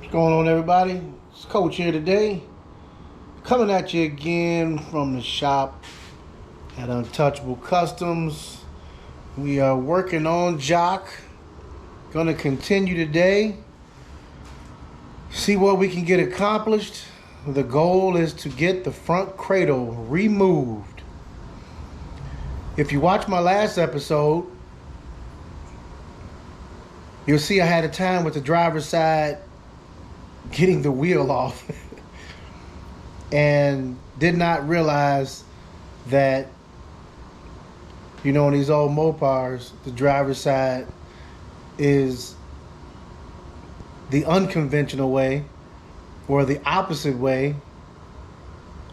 What's going on, everybody? It's Coach here today, coming at you again from the shop at Untouchable Customs. We are working on Jock. Gonna continue today, see what we can get accomplished. The goal is to get the front cradle removed. If you watch my last episode, you'll see I had a time with the driver's side getting the wheel off and did not realize that, on these old Mopars, the driver's side is the unconventional way or the opposite way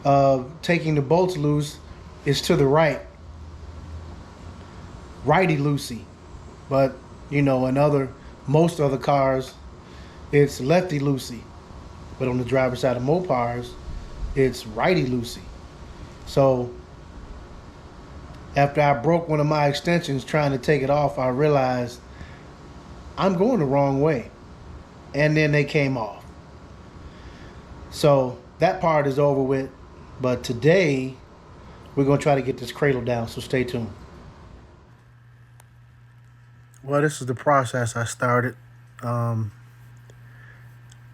of taking the bolts loose is to the right. Righty loosey. But, in most other cars, it's lefty loosey. But on the driver's side of Mopars, it's righty loosey. So after I broke one of my extensions trying to take it off, I realized I'm going the wrong way. And then they came off. So that part is over with. But today, we're going to try to get this cradle down, so stay tuned. Well, this is the process I started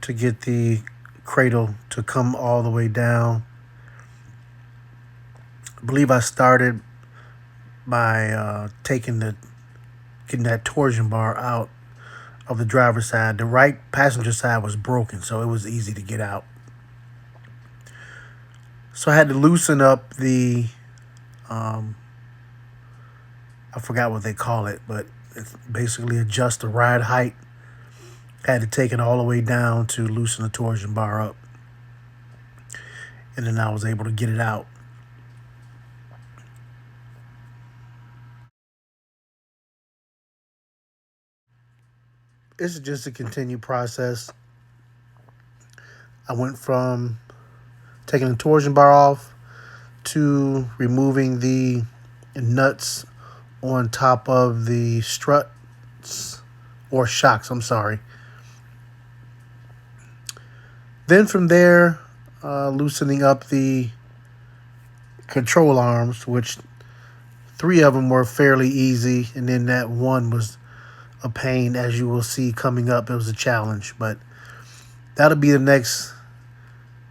to get the cradle to come all the way down. I believe I started by getting that torsion bar out of the driver's side. The right passenger side was broken, so it was easy to get out. So I had to loosen up the, I forgot what they call it, but it's basically adjust the ride height. Had to take it all the way down to loosen the torsion bar up. And then I was able to get it out. This is just a continued process. I went from taking the torsion bar off to removing the nuts on top of the struts or shocks, I'm sorry. Then from there, loosening up the control arms, which 3 of them were fairly easy, and then that one was a pain, as you will see coming up. It was a challenge, but that'll be the next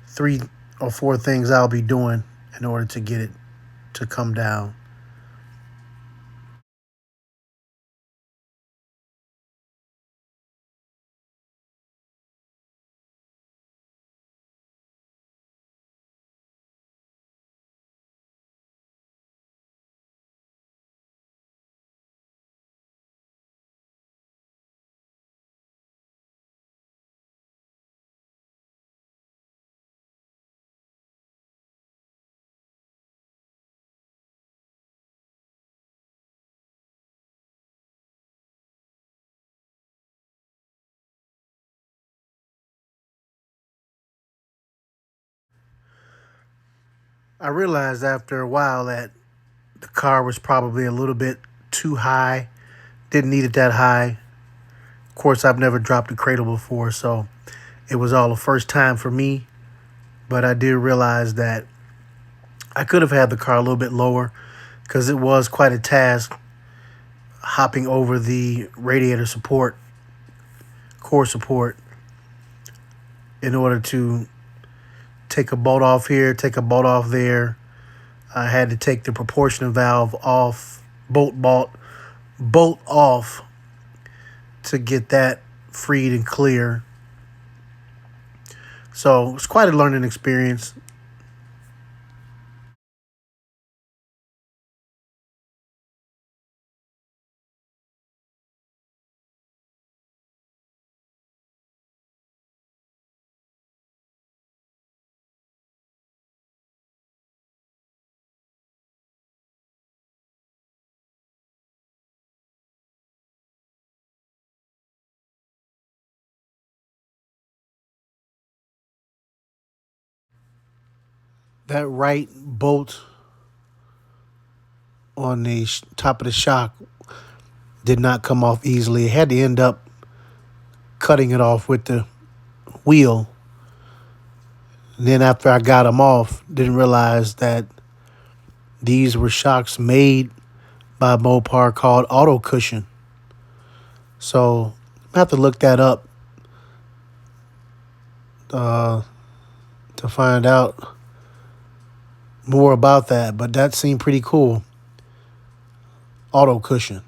3 or 4 things I'll be doing in order to get it to come down. I realized after a while that the car was probably a little bit too high. Didn't need it that high. Of course, I've never dropped a cradle before, so it was all the first time for me. But I did realize that I could have had the car a little bit lower because it was quite a task hopping over the radiator support, core support, in order to take a bolt off here, take a bolt off there. I had to take the proportion valve off, bolt off to get that freed and clear. So it's quite a learning experience. That right bolt on the top of the shock did not come off easily. It had to end up cutting it off with the wheel. And then after I got them off, didn't realize that these were shocks made by Mopar called Auto Cushion. So I have to look that up uh, to find out more about that. But that seemed pretty cool. Auto Cushion.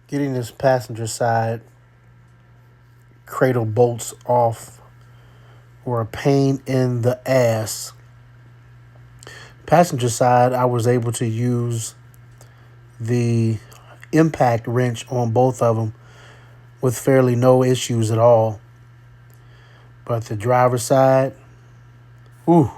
Getting this passenger side cradle bolts off were a pain in the ass. Passenger side, I was able to use the impact wrench on both of them with fairly no issues at all. But the driver's side, ooh.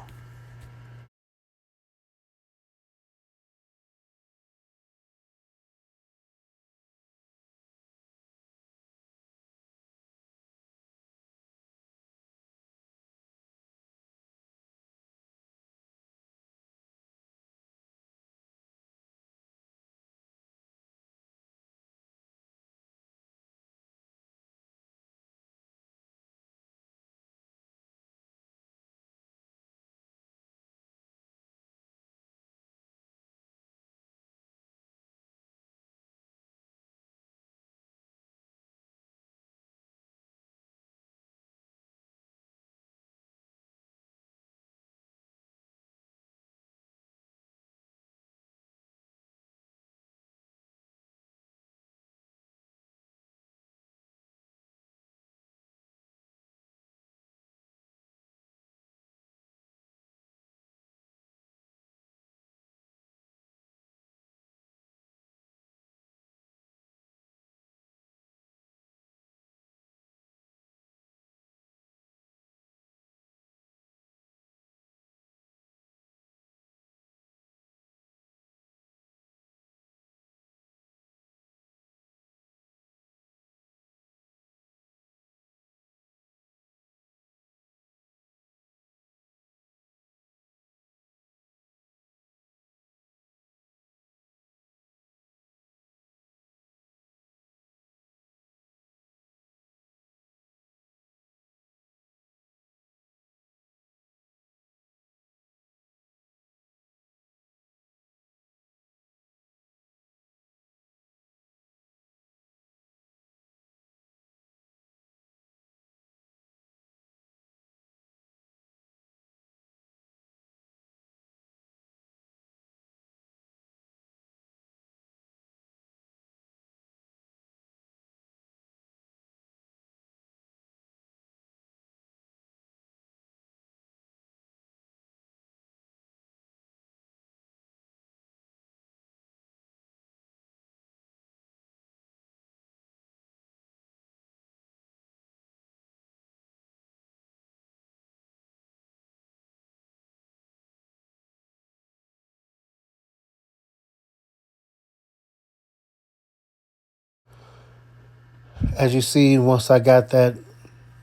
As you see, once I got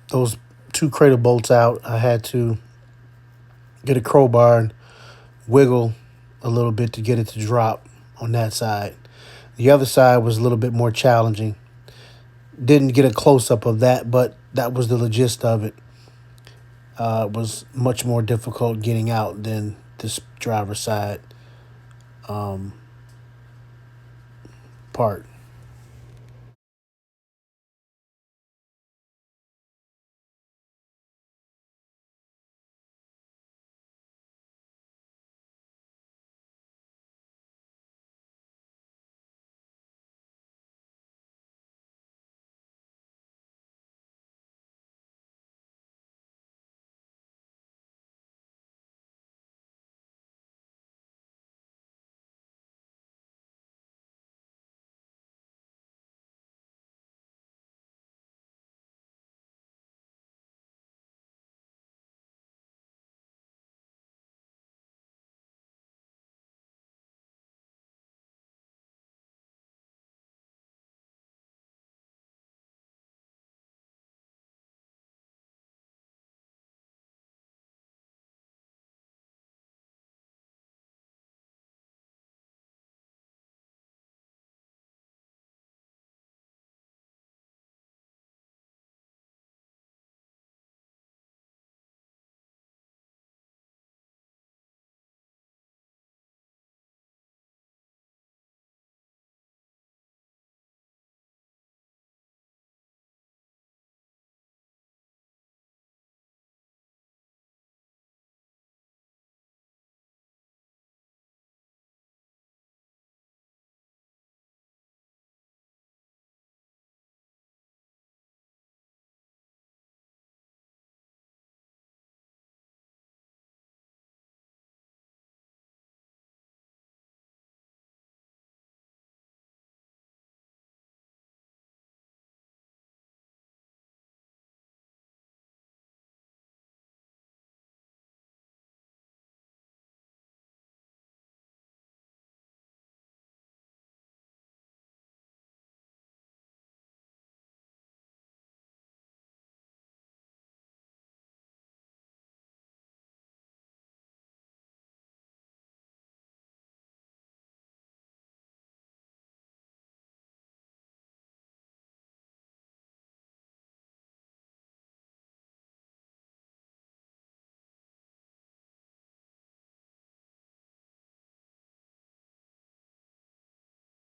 those two cradle bolts out, I had to get a crowbar and wiggle a little bit to get it to drop on that side. The other side was a little bit more challenging. Didn't get a close up of that, but that was the gist of it. It was much more difficult getting out than this driver's side part.